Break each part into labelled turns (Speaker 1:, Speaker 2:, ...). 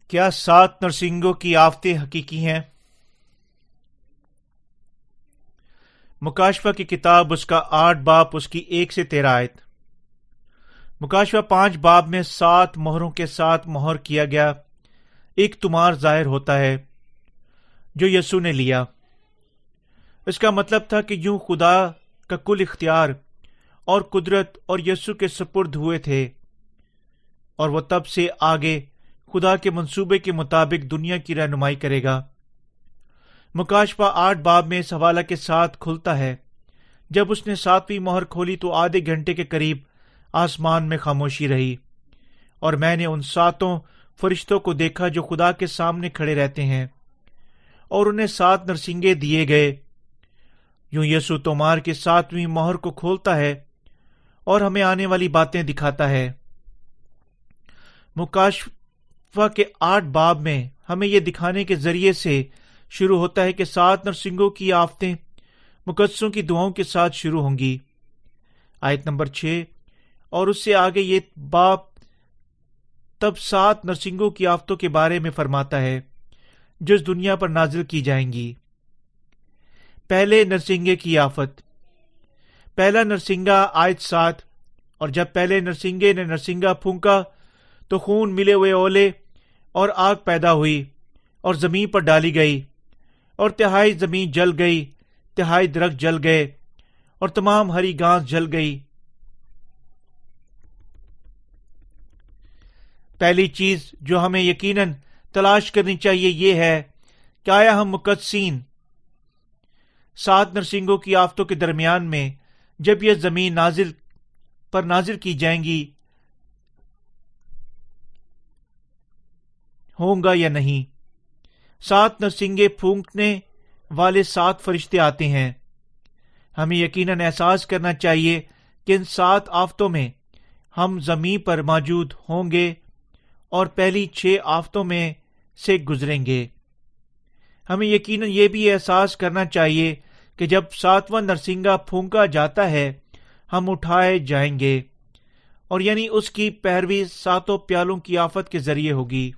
Speaker 1: کیا 7 نرسنگوں کی آفتیں حقیقی ہیں؟ مکاشفہ کی کتاب اس کا 8 باب اس کی 1 سے 13 آیت۔ مکاشفہ 5 باب میں 7 مہروں کے ساتھ مہر کیا گیا ایک تمار ظاہر ہوتا ہے جو یسوع نے لیا۔ اس کا مطلب تھا کہ یوں خدا کا کل اختیار اور قدرت اور یسوع کے سپرد ہوئے تھے، اور وہ تب سے آگے خدا کے منصوبے کے مطابق دنیا کی رہنمائی کرے گا۔ مکاشفہ 8 باب میں اس حوالہ کے ساتھ کھلتا ہے، جب اس نے 7ویں مہر کھولی تو آدھے گھنٹے کے قریب آسمان میں خاموشی رہی، اور میں نے ان 7 فرشتوں کو دیکھا جو خدا کے سامنے کھڑے رہتے ہیں، اور انہیں 7 نرسنگے دیے گئے۔ یوں یسوع تومار کے 7ویں مہر کو کھولتا ہے اور ہمیں آنے والی باتیں دکھاتا ہے۔ مکاشفہ کے 8 باب میں ہمیں یہ دکھانے کے ذریعے سے شروع ہوتا ہے کہ 7 نرسنگوں کی آفتیں مقدسوں کی دعاؤں کے ساتھ شروع ہوں گی۔ آیت نمبر 6 اور اس سے آگے یہ باب تب 7 نرسنگوں کی آفتوں کے بارے میں فرماتا ہے جو اس دنیا پر نازل کی جائیں گی۔ پہلے نرسنگے کی آفت۔ پہلا نرسنگا آیت 7، اور جب پہلے نرسنگے نے نرسنگا پھونکا تو خون ملے ہوئے اولے اور آگ پیدا ہوئی اور زمین پر ڈالی گئی، اور تہائی زمین جل گئی، تہائی درخت جل گئے، اور تمام ہری گھاس جل گئی۔ پہلی چیز جو ہمیں یقیناً تلاش کرنی چاہیے یہ ہے کہ آیا ہم مقدسین 7 نرسنگوں کی آفتوں کے درمیان میں جب یہ زمین نازل کی جائیں گی ہوں گا یا نہیں۔ 7 نرسنگے پھونکنے والے 7 فرشتے آتے ہیں۔ ہمیں یقیناً احساس کرنا چاہیے کہ ان 7 آفتوں میں ہم زمین پر موجود ہوں گے اور پہلی 6 آفتوں میں سے گزریں گے۔ ہمیں یقیناً یہ بھی احساس کرنا چاہیے کہ جب 7واں نرسنگا پھونکا جاتا ہے ہم اٹھائے جائیں گے، اور یعنی اس کی پیروی 7 پیالوں کی آفت کے ذریعے ہوگی۔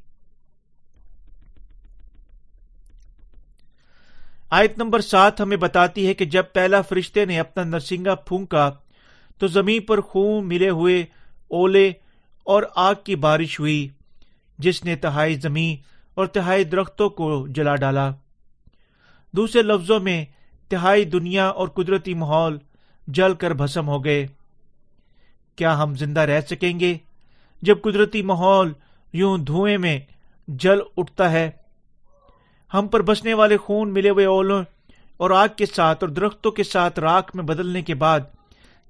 Speaker 1: آیت نمبر 7 ہمیں بتاتی ہے کہ جب پہلا فرشتے نے اپنا نرسنگا پھونکا تو زمین پر خون ملے ہوئے اولے اور آگ کی بارش ہوئی، جس نے تہائی زمین اور تہائی درختوں کو جلا ڈالا۔ دوسرے لفظوں میں تہائی دنیا اور قدرتی ماحول جل کر بھسم ہو گئے۔ کیا ہم زندہ رہ سکیں گے جب قدرتی ماحول یوں دھوئیں میں جل اٹھتا ہے؟ ہم پر بسنے والے خون ملے ہوئے اولوں اور آگ کے ساتھ اور درختوں کے ساتھ راکھ میں بدلنے کے بعد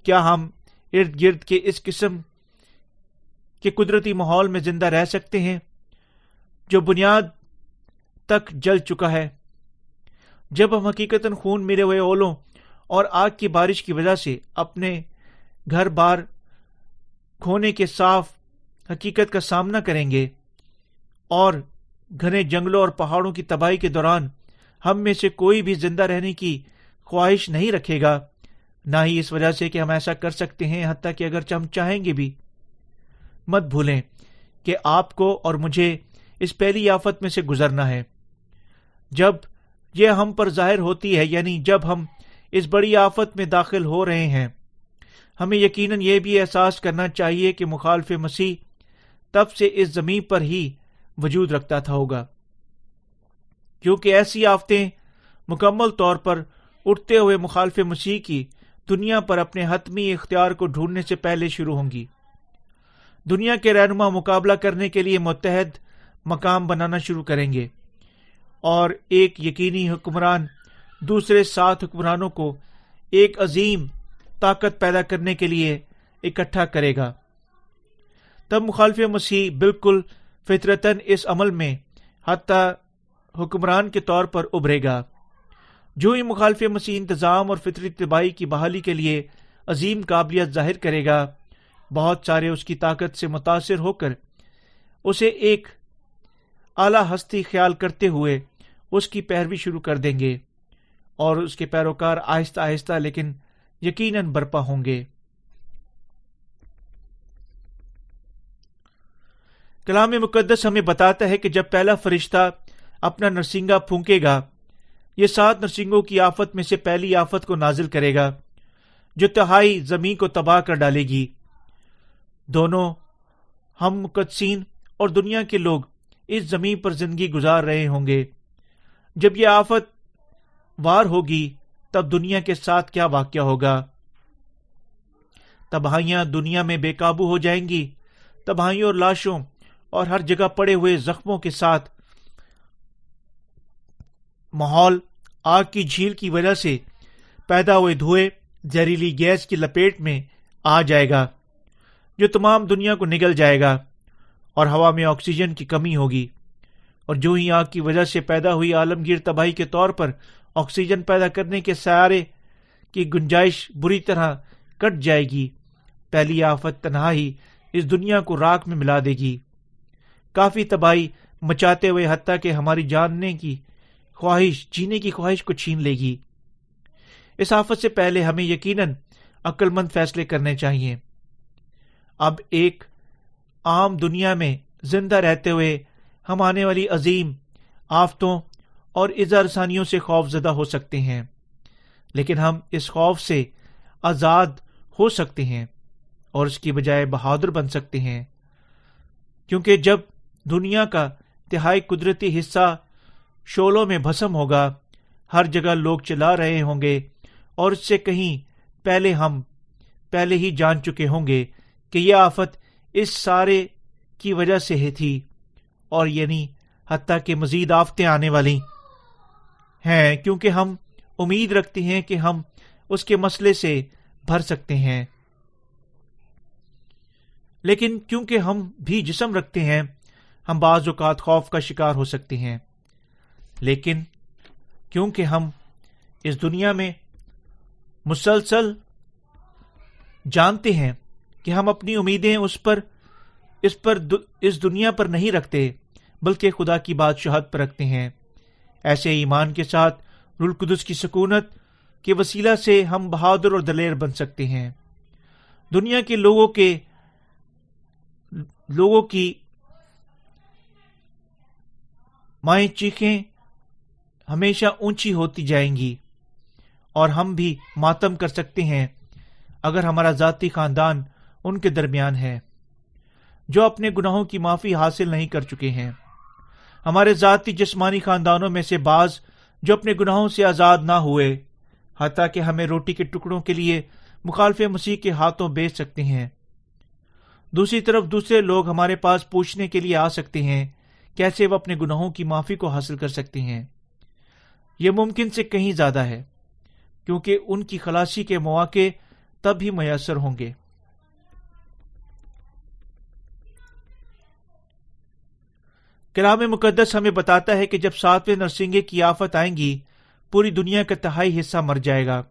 Speaker 1: کیا ہم ارد گرد کے اس قسم کے قدرتی ماحول میں زندہ رہ سکتے ہیں جو بنیاد تک جل چکا ہے؟ جب ہم حقیقتاً خون ملے ہوئے اولوں اور آگ کی بارش کی وجہ سے اپنے گھر بار کھونے کے صاف حقیقت کا سامنا کریں گے، اور گھنے جنگلوں اور پہاڑوں کی تباہی کے دوران ہم میں سے کوئی بھی زندہ رہنے کی خواہش نہیں رکھے گا، نہ ہی اس وجہ سے کہ ہم ایسا کر سکتے ہیں، حتیٰ کہ اگر ہم چاہیں گے بھی۔ مت بھولیں کہ آپ کو اور مجھے اس پہلی آفت میں سے گزرنا ہے۔ جب یہ ہم پر ظاہر ہوتی ہے، یعنی جب ہم اس بڑی آفت میں داخل ہو رہے ہیں، ہمیں یقیناً یہ بھی احساس کرنا چاہیے کہ مخالف مسیح تب سے اس زمین پر ہی وجود رکھتا تھا ہوگا، کیونکہ ایسی آفتیں مکمل طور پر اٹھتے ہوئے مخالف مسیح کی دنیا پر اپنے حتمی اختیار کو ڈھونڈنے سے پہلے شروع ہوں گی۔ دنیا کے رہنما مقابلہ کرنے کے لیے متحد مقام بنانا شروع کریں گے، اور ایک یقینی حکمران دوسرے 7 حکمرانوں کو ایک عظیم طاقت پیدا کرنے کے لیے اکٹھا کرے گا۔ تب مخالف مسیح بالکل فطرتاً اس عمل میں حتی حکمران کے طور پر ابھرے گا۔ جو ہی مخالف مسیح انتظام اور فطری تباہی کی بحالی کے لیے عظیم قابلیت ظاہر کرے گا، بہت سارے اس کی طاقت سے متاثر ہو کر اسے ایک اعلیٰ ہستی خیال کرتے ہوئے اس کی پیروی شروع کر دیں گے، اور اس کے پیروکار آہستہ آہستہ لیکن یقیناً برپا ہوں گے۔ کلام مقدس ہمیں بتاتا ہے کہ جب پہلا فرشتہ اپنا نرسنگا پھونکے گا، یہ 7 نرسنگوں کی آفت میں سے پہلی آفت کو نازل کرے گا جو تہائی زمین کو تباہ کر ڈالے گی۔ دونوں ہم مقدسین اور دنیا کے لوگ اس زمین پر زندگی گزار رہے ہوں گے۔ جب یہ آفت وار ہوگی تب دنیا کے ساتھ کیا واقعہ ہوگا؟ تباہیاں دنیا میں بے قابو ہو جائیں گی، تباہیوں اور لاشوں اور ہر جگہ پڑے ہوئے زخموں کے ساتھ ماحول آگ کی جھیل کی وجہ سے پیدا ہوئے دھوئے زہریلی گیس کی لپیٹ میں آ جائے گا جو تمام دنیا کو نگل جائے گا، اور ہوا میں آکسیجن کی کمی ہوگی، اور جو ہی آگ کی وجہ سے پیدا ہوئی عالمگیر تباہی کے طور پر آکسیجن پیدا کرنے کے سیارے کی گنجائش بری طرح کٹ جائے گی۔ پہلی آفت تنہائی اس دنیا کو راکھ میں ملا دے گی، کافی تباہی مچاتے ہوئے حتیٰ کہ ہماری جاننے کی خواہش، جینے کی خواہش کو چھین لے گی۔ اس آفت سے پہلے ہمیں یقیناً عقل مند فیصلے کرنے چاہیے۔ اب ایک عام دنیا میں زندہ رہتے ہوئے ہم آنے والی عظیم آفتوں اور ایذا رسانیوں سے خوف زدہ ہو سکتے ہیں، لیکن ہم اس خوف سے آزاد ہو سکتے ہیں اور اس کی بجائے بہادر بن سکتے ہیں، کیونکہ جب دنیا کا تہائی قدرتی حصہ شعلوں میں بھسم ہوگا، ہر جگہ لوگ چلا رہے ہوں گے، اور اس سے کہیں پہلے ہم پہلے ہی جان چکے ہوں گے کہ یہ آفت اس سارے کی وجہ سے ہی تھی، اور یعنی حتیٰ کہ مزید آفتیں آنے والی ہیں، کیونکہ ہم امید رکھتے ہیں کہ ہم اس کے مسئلے سے بھر سکتے ہیں۔ لیکن کیونکہ ہم بھی جسم رکھتے ہیں، ہم بعض اوقات خوف کا شکار ہو سکتے ہیں، لیکن کیونکہ ہم اس دنیا میں مسلسل جانتے ہیں کہ ہم اپنی امیدیں اس دنیا پر نہیں رکھتے بلکہ خدا کی بادشاہت پر رکھتے ہیں، ایسے ایمان کے ساتھ روح القدس کی سکونت کے وسیلہ سے ہم بہادر اور دلیر بن سکتے ہیں۔ دنیا کے لوگوں کی مائیں چیخیں ہمیشہ اونچی ہوتی جائیں گی، اور ہم بھی ماتم کر سکتے ہیں اگر ہمارا ذاتی خاندان ان کے درمیان ہے جو اپنے گناہوں کی معافی حاصل نہیں کر چکے ہیں، ہمارے ذاتی جسمانی خاندانوں میں سے بعض جو اپنے گناہوں سے آزاد نہ ہوئے، حتیٰ کہ ہمیں روٹی کے ٹکڑوں کے لیے مخالف مسیح کے ہاتھوں بیچ سکتے ہیں۔ دوسری طرف دوسرے لوگ ہمارے پاس پوچھنے کے لیے آ سکتے ہیں کیسے وہ اپنے گناہوں کی معافی کو حاصل کر سکتے ہیں۔ یہ ممکن سے کہیں زیادہ ہے، کیونکہ ان کی خلاصی کے مواقع تب ہی میسر ہوں گے۔ کلام مقدس ہمیں بتاتا ہے کہ جب 7ویں نرسنگے کی آفت آئیں گی، پوری دنیا کا تہائی حصہ مر جائے گا،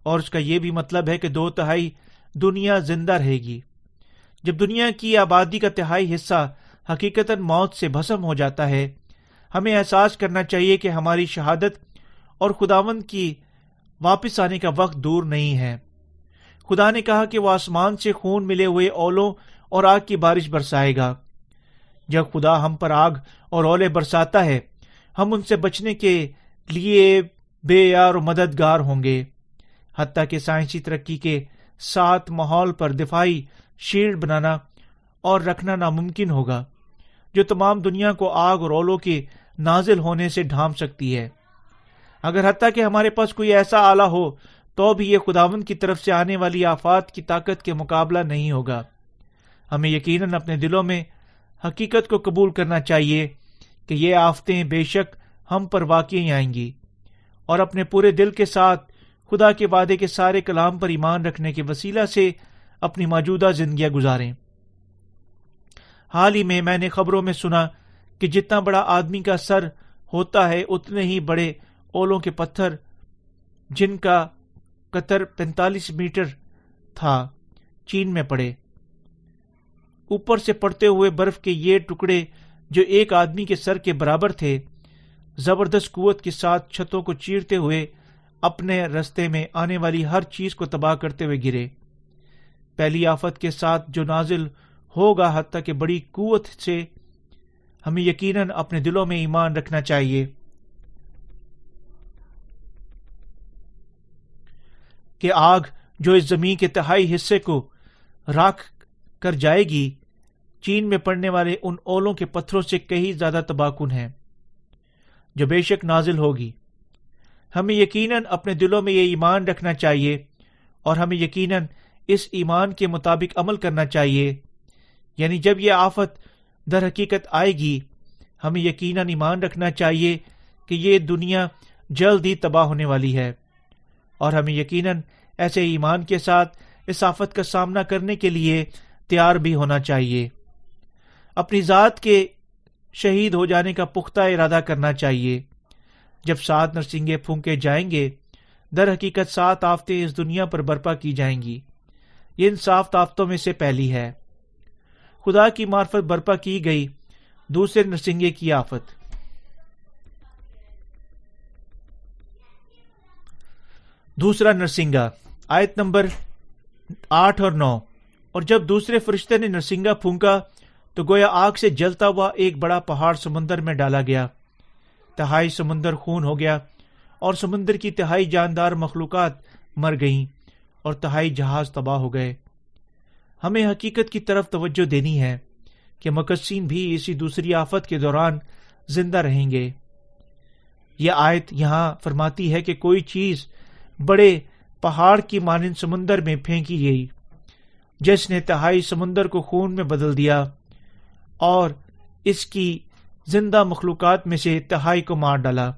Speaker 1: اور اس کا یہ بھی مطلب ہے کہ 2/3 دنیا زندہ رہے گی۔ جب دنیا کی آبادی کا تہائی حصہ حقیقتاً موت سے بھسم ہو جاتا ہے، ہمیں احساس کرنا چاہیے کہ ہماری شہادت اور خداوند کی واپس آنے کا وقت دور نہیں ہے۔ خدا نے کہا کہ وہ آسمان سے خون ملے ہوئے اولوں اور آگ کی بارش برسائے گا۔ جب خدا ہم پر آگ اور اولے برساتا ہے، ہم ان سے بچنے کے لیے بے یار و مددگار ہوں گے، حتیٰ کہ سائنسی ترقی کے ساتھ ماحول پر دفاعی شیلڈ بنانا اور رکھنا ناممکن ہوگا جو تمام دنیا کو آگ اور اولوں کے نازل ہونے سے ڈھانپ سکتی ہے۔ اگر حتیٰ کہ ہمارے پاس کوئی ایسا آلہ ہو تو بھی یہ خداوند کی طرف سے آنے والی آفات کی طاقت کے مقابلہ نہیں ہوگا۔ ہمیں یقیناً اپنے دلوں میں حقیقت کو قبول کرنا چاہیے کہ یہ آفتیں بے شک ہم پر واقعی آئیں گی، اور اپنے پورے دل کے ساتھ خدا کے وعدے کے سارے کلام پر ایمان رکھنے کے وسیلہ سے اپنی موجودہ زندگیاں گزاریں۔ حال ہی میں نے خبروں میں سنا کہ جتنا بڑا آدمی کا سر ہوتا ہے اتنے ہی بڑے اولوں کے پتھر، جن کا قطر 45 میٹر تھا، چین میں پڑے۔ اوپر سے پڑتے ہوئے برف کے یہ ٹکڑے جو ایک آدمی کے سر کے برابر تھے، زبردست قوت کے ساتھ چھتوں کو چیرتے ہوئے اپنے رستے میں آنے والی ہر چیز کو تباہ کرتے ہوئے گرے۔ پہلی آفت کے ساتھ جو نازل ہوگا، حتیٰ کہ بڑی قوت سے ہمیں یقیناً اپنے دلوں میں ایمان رکھنا چاہیے کہ آگ جو اس زمین کے تہائی حصے کو راکھ کر جائے گی، چین میں پڑنے والے ان اولوں کے پتھروں سے کہیں زیادہ تباہ کن ہے جو بے شک نازل ہوگی۔ ہمیں یقیناً اپنے دلوں میں یہ ایمان رکھنا چاہیے اور ہمیں یقیناً اس ایمان کے مطابق عمل کرنا چاہیے، یعنی جب یہ آفت در حقیقت آئے گی، ہمیں یقیناً ایمان رکھنا چاہیے کہ یہ دنیا جلد ہی تباہ ہونے والی ہے، اور ہمیں یقیناً ایسے ایمان کے ساتھ اس آفت کا سامنا کرنے کے لیے تیار بھی ہونا چاہیے۔ اپنی ذات کے شہید ہو جانے کا پختہ ارادہ کرنا چاہیے۔ جب 7 نرسنگے پھونکے جائیں گے، در حقیقت 7 آفتیں اس دنیا پر برپا کی جائیں گی۔ یہ ان 7 آفتوں میں سے پہلی ہے۔ خدا کی معرفت برپا کی گئی دوسرے نرسنگے کی آفت۔ دوسرا نرسنگا، آیت نمبر 8 اور 9۔ اور جب دوسرے فرشتے نے نرسنگا پھونکا تو گویا آگ سے جلتا ہوا ایک بڑا پہاڑ سمندر میں ڈالا گیا، تہائی سمندر خون ہو گیا، اور سمندر کی تہائی جاندار مخلوقات مر گئیں، اور تہائی جہاز تباہ ہو گئے۔ ہمیں حقیقت کی طرف توجہ دینی ہے کہ مقدسین بھی اسی دوسری آفت کے دوران زندہ رہیں گے۔ یہ آیت یہاں فرماتی ہے کہ کوئی چیز بڑے پہاڑ کی مانند سمندر میں پھینکی گئی، جس نے تہائی سمندر کو خون میں بدل دیا اور اس کی زندہ مخلوقات میں سے تہائی کو مار ڈالا۔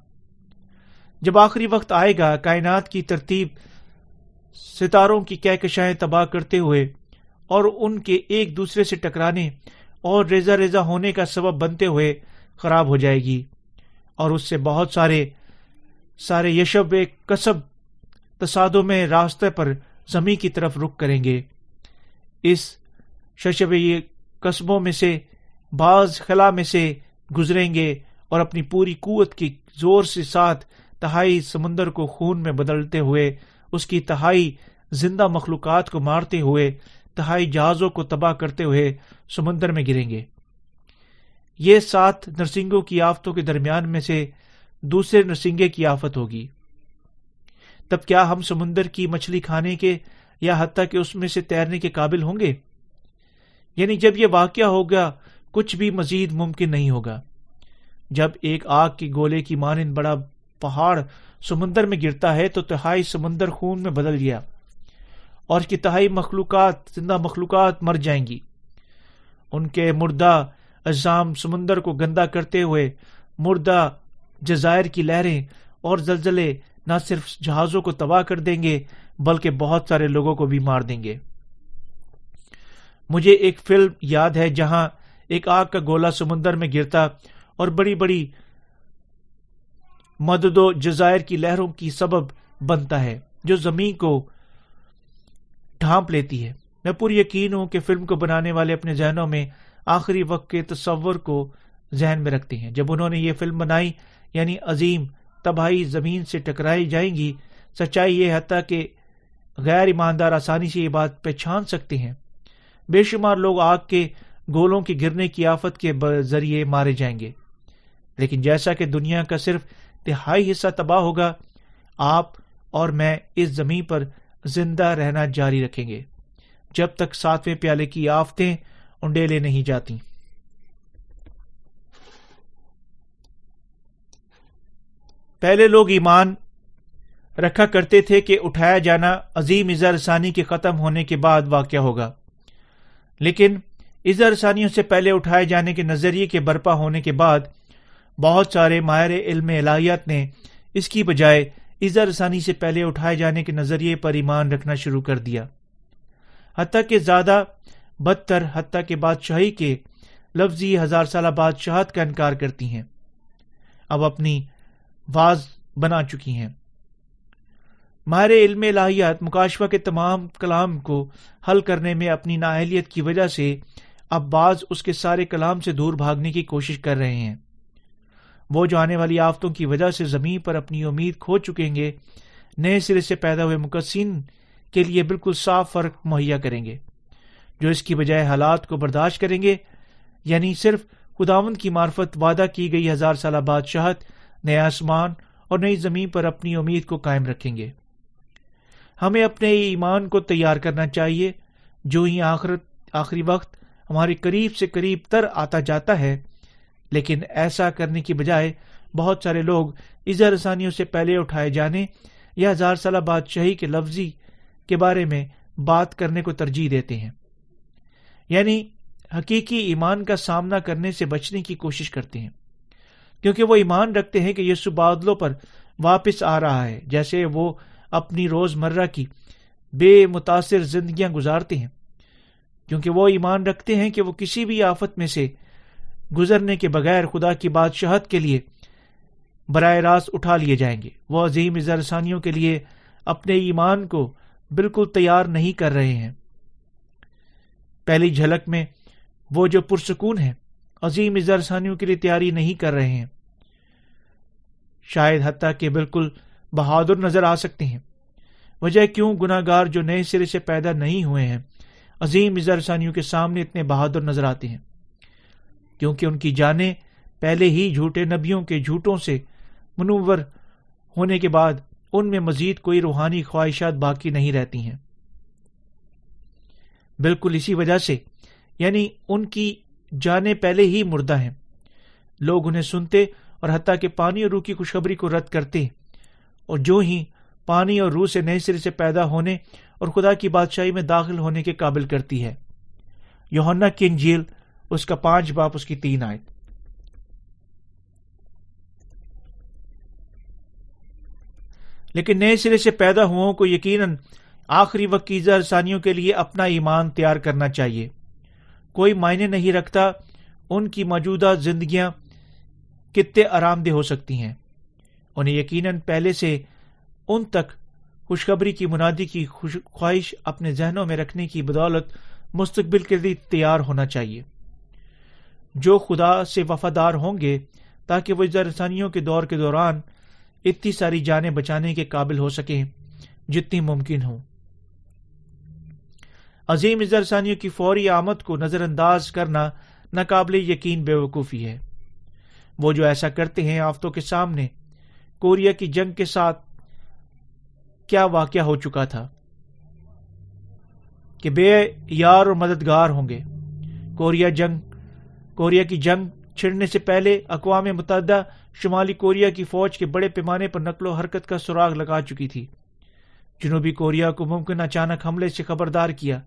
Speaker 1: جب آخری وقت آئے گا، کائنات کی ترتیب ستاروں کی کہکشائیں تباہ کرتے ہوئے اور ان کے ایک دوسرے سے ٹکرانے اور ریزہ ریزہ ہونے کا سبب بنتے ہوئے خراب ہو جائے گی، اور اس سے بہت سارے یشب کسب تصادم میں راستے پر زمین کی طرف رخ کریں گے۔ اس ششب قصبوں میں سے بعض خلا میں سے گزریں گے اور اپنی پوری قوت کی زور سے ساتھ تہائی سمندر کو خون میں بدلتے ہوئے، اس کی تہائی زندہ مخلوقات کو مارتے ہوئے، تہائی جہازوں کو تباہ کرتے ہوئے سمندر میں گریں گے۔ یہ 7 نرسنگوں کی آفتوں کے درمیان میں سے دوسرے نرسنگے کی آفت ہوگی۔ تب کیا ہم سمندر کی مچھلی کھانے کے یا حتیٰ کہ اس میں سے تیرنے کے قابل ہوں گے؟ یعنی جب یہ واقعہ ہوگا، کچھ بھی مزید ممکن نہیں ہوگا۔ جب ایک آگ کی گولے کی مانند بڑا پہاڑ سمندر میں گرتا ہے تو تہائی سمندر خون میں بدل گیا، اور اس کی تہائی زندہ مخلوقات مر جائیں گی۔ ان کے مردہ اجسام سمندر کو گندا کرتے ہوئے مردہ جزائر کی لہریں اور زلزلے نہ صرف جہازوں کو تباہ کر دیں گے بلکہ بہت سارے لوگوں کو بھی مار دیں گے۔ مجھے ایک فلم یاد ہے جہاں ایک آگ کا گولا سمندر میں گرتا اور بڑی بڑی مدد و جزائر کی لہروں کی سبب بنتا ہے جو زمین کو ڈھانپ لیتی ہے۔ میں پوری یقین ہوں کہ فلم کو بنانے والے اپنے ذہنوں میں آخری وقت کے تصور کو ذہن میں رکھتے ہیں جب انہوں نے یہ فلم بنائی، یعنی عظیم تباہی زمین سے ٹکرائی جائیں گی۔ سچائی یہ حتیٰ کہ غیر ایماندار آسانی سے یہ بات پہچان سکتے ہیں۔ بے شمار لوگ آگ کے گولوں کے گرنے کی آفت کے ذریعے مارے جائیں گے، لیکن جیسا کہ دنیا کا صرف تہائی حصہ تباہ ہوگا، آپ اور میں اس زمین پر زندہ رہنا جاری رکھیں گے جب تک 7ویں پیالے کی آفتیں انڈیلے نہیں جاتی۔ پہلے لوگ ایمان رکھا کرتے تھے کہ اٹھایا جانا عظیم اظہار ثانی کے ختم ہونے کے بعد واقع ہوگا، لیکن اظہار ثانیوں سے پہلے اٹھائے جانے کے نظریے کے برپا ہونے کے بعد بہت سارے ماہر علم الہیات نے اس کی بجائے اظہار ثانی سے پہلے اٹھائے جانے کے نظریے پر ایمان رکھنا شروع کر دیا، حتیٰ کہ زیادہ بدتر، حتیٰ کہ بادشاہی کے لفظی 1000 سالہ بادشاہت کا انکار کرتی ہیں، اب اپنی واز بنا چکی ہیں۔ ماہر علم الہیات مکاشفہ کے تمام کلام کو حل کرنے میں اپنی نااہلیت کی وجہ سے اب بعض اس کے سارے کلام سے دور بھاگنے کی کوشش کر رہے ہیں۔ وہ جو آنے والی آفتوں کی وجہ سے زمین پر اپنی امید کھو چکیں گے، نئے سرے سے پیدا ہوئے مقدسین کے لیے بالکل صاف فرق مہیا کریں گے۔ جو اس کی بجائے حالات کو برداشت کریں گے، یعنی صرف خداوند کی معرفت وعدہ کی گئی 1000 سالہ بادشاہت، نئے آسمان اور نئی زمین پر اپنی امید کو قائم رکھیں گے۔ ہمیں اپنے ایمان کو تیار کرنا چاہیے۔ جو ہی آخری وقت ہمارے قریب سے قریب تر آتا جاتا ہے، لیکن ایسا کرنے کی بجائے بہت سارے لوگ اظہار رسانیوں سے پہلے اٹھائے جانے یا 1000 سالہ بادشاہی کے لفظی کے بارے میں بات کرنے کو ترجیح دیتے ہیں، یعنی حقیقی ایمان کا سامنا کرنے سے بچنے کی کوشش کرتے ہیں، کیونکہ وہ ایمان رکھتے ہیں کہ یسوع بادلوں پر واپس آ رہا ہے، جیسے وہ اپنی روز مرہ کی بے متاثر زندگیاں گزارتے ہیں، کیونکہ وہ ایمان رکھتے ہیں کہ وہ کسی بھی آفت میں سے گزرنے کے بغیر خدا کی بادشاہت کے لیے براہ راست اٹھا لیے جائیں گے۔ وہ عظیم اظہار ثانیوں کے لیے اپنے ایمان کو بالکل تیار نہیں کر رہے ہیں۔ پہلی جھلک میں وہ جو پرسکون ہیں عظیم اظہار ثانیوں کے لیے تیاری نہیں کر رہے ہیں، شاید حتیٰ کہ بالکل بہادر نظر آ سکتے ہیں۔ وجہ کیوں گناہ گار جو نئے سرے سے پیدا نہیں ہوئے ہیں عظیم اظہار ثانیوں کے سامنے اتنے بہادر نظر آتے ہیں؟ کیونکہ ان کی جانیں پہلے ہی جھوٹے نبیوں کے جھوٹوں سے منور ہونے کے بعد ان میں مزید کوئی روحانی خواہشات باقی نہیں رہتی ہیں۔ بالکل اسی وجہ سے، یعنی ان کی جانیں پہلے ہی مردہ ہیں، لوگ انہیں سنتے اور حتیٰ کہ پانی اور روح کی خوشخبری کو رد کرتے ہیں، اور جو ہی پانی اور روح سے نئے سرے سے پیدا ہونے اور خدا کی بادشاہی میں داخل ہونے کے قابل کرتی ہے۔ یوحنا کی انجیل اس کا 5 باب اس کی 3 آیت۔ لیکن نئے سرے سے پیدا ہوں کو یقیناً آخری وقت کی اظہار ثانیوں کے لیے اپنا ایمان تیار کرنا چاہیے۔ کوئی معنی نہیں رکھتا ان کی موجودہ زندگیاں کتنے آرام دہ ہو سکتی ہیں، انہیں یقیناً پہلے سے ان تک خوشخبری کی منادی کی خواہش اپنے ذہنوں میں رکھنے کی بدولت مستقبل کے لیے تیار ہونا چاہیے۔ جو خدا سے وفادار ہوں گے تاکہ وہ اظہار ثانیوں کے دور کے دوران اتنی ساری جانیں بچانے کے قابل ہو سکیں جتنی ممکن ہوں۔ عظیم اظہار ثانیوں کی فوری آمد کو نظر انداز کرنا ناقابل یقین بے وقوفی ہے۔ وہ جو ایسا کرتے ہیں آفتوں کے سامنے کوریا کی جنگ کے ساتھ کیا واقعہ ہو چکا تھا کہ بے یار اور مددگار ہوں گے۔ کوریا کی جنگ چھڑنے سے پہلے اقوام متحدہ شمالی کوریا کی فوج کے بڑے پیمانے پر نقل و حرکت کا سراغ لگا چکی تھی۔ جنوبی کوریا کو ممکن اچانک حملے سے خبردار کیا،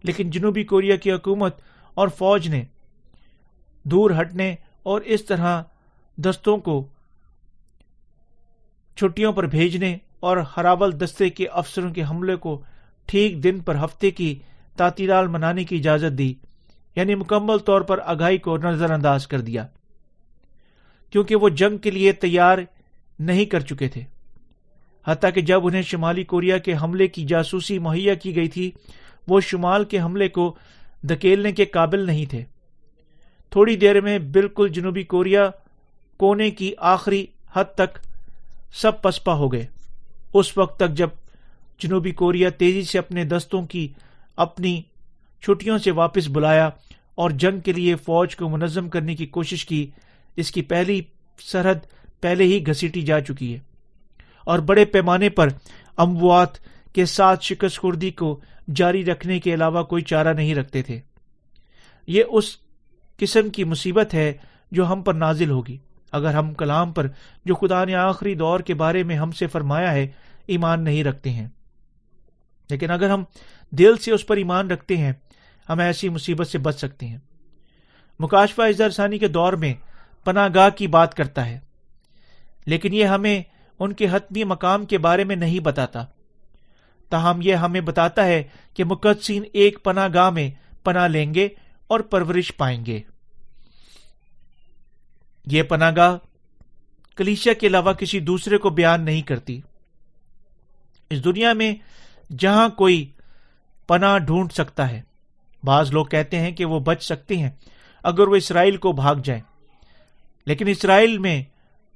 Speaker 1: لیکن جنوبی کوریا کی حکومت اور فوج نے دور ہٹنے اور اس طرح دستوں کو چھٹیوں پر بھیجنے اور ہراول دستے کے افسروں کے حملے کو ٹھیک دن پر ہفتے کی تعطیلات منانے کی اجازت دی، یعنی مکمل طور پر آگاہی کو نظر انداز کر دیا، کیونکہ وہ جنگ کے لیے تیار نہیں کر چکے تھے۔ حتیٰ کہ جب انہیں شمالی کوریا کے حملے کی جاسوسی مہیا کی گئی تھی، وہ شمال کے حملے کو دھکیلنے کے قابل نہیں تھے۔ تھوڑی دیر میں بالکل جنوبی کوریا کونے کی آخری حد تک سب پسپا ہو گئے۔ اس وقت تک جب جنوبی کوریا تیزی سے اپنے دستوں کی اپنی چھٹیوں سے واپس بلایا اور جنگ کے لیے فوج کو منظم کرنے کی کوشش کی، اس کی پہلی سرحد پہلے ہی گھسیٹی جا چکی ہے، اور بڑے پیمانے پر اموات کے ساتھ شکست خوردی کو جاری رکھنے کے علاوہ کوئی چارہ نہیں رکھتے تھے۔ یہ اس قسم کی مصیبت ہے جو ہم پر نازل ہوگی اگر ہم کلام پر جو خدا نے آخری دور کے بارے میں ہم سے فرمایا ہے ایمان نہیں رکھتے ہیں۔ لیکن اگر ہم دل سے اس پر ایمان رکھتے ہیں، ہم ایسی مصیبت سے بچ سکتے ہیں۔ مکاشفہ اظہار ثانی کے دور میں پناہ گاہ کی بات کرتا ہے، لیکن یہ ہمیں ان کے حتمی مقام کے بارے میں نہیں بتاتا۔ تاہم یہ ہمیں بتاتا ہے کہ مقدسین ایک پناہ گاہ میں پناہ لیں گے اور پرورش پائیں گے۔ یہ پناہ گاہ کلیسیا کے علاوہ کسی دوسرے کو بیان نہیں کرتی۔ اس دنیا میں جہاں کوئی پناہ ڈھونڈ سکتا ہے، بعض لوگ کہتے ہیں کہ وہ بچ سکتے ہیں اگر وہ اسرائیل کو بھاگ جائیں، لیکن اسرائیل میں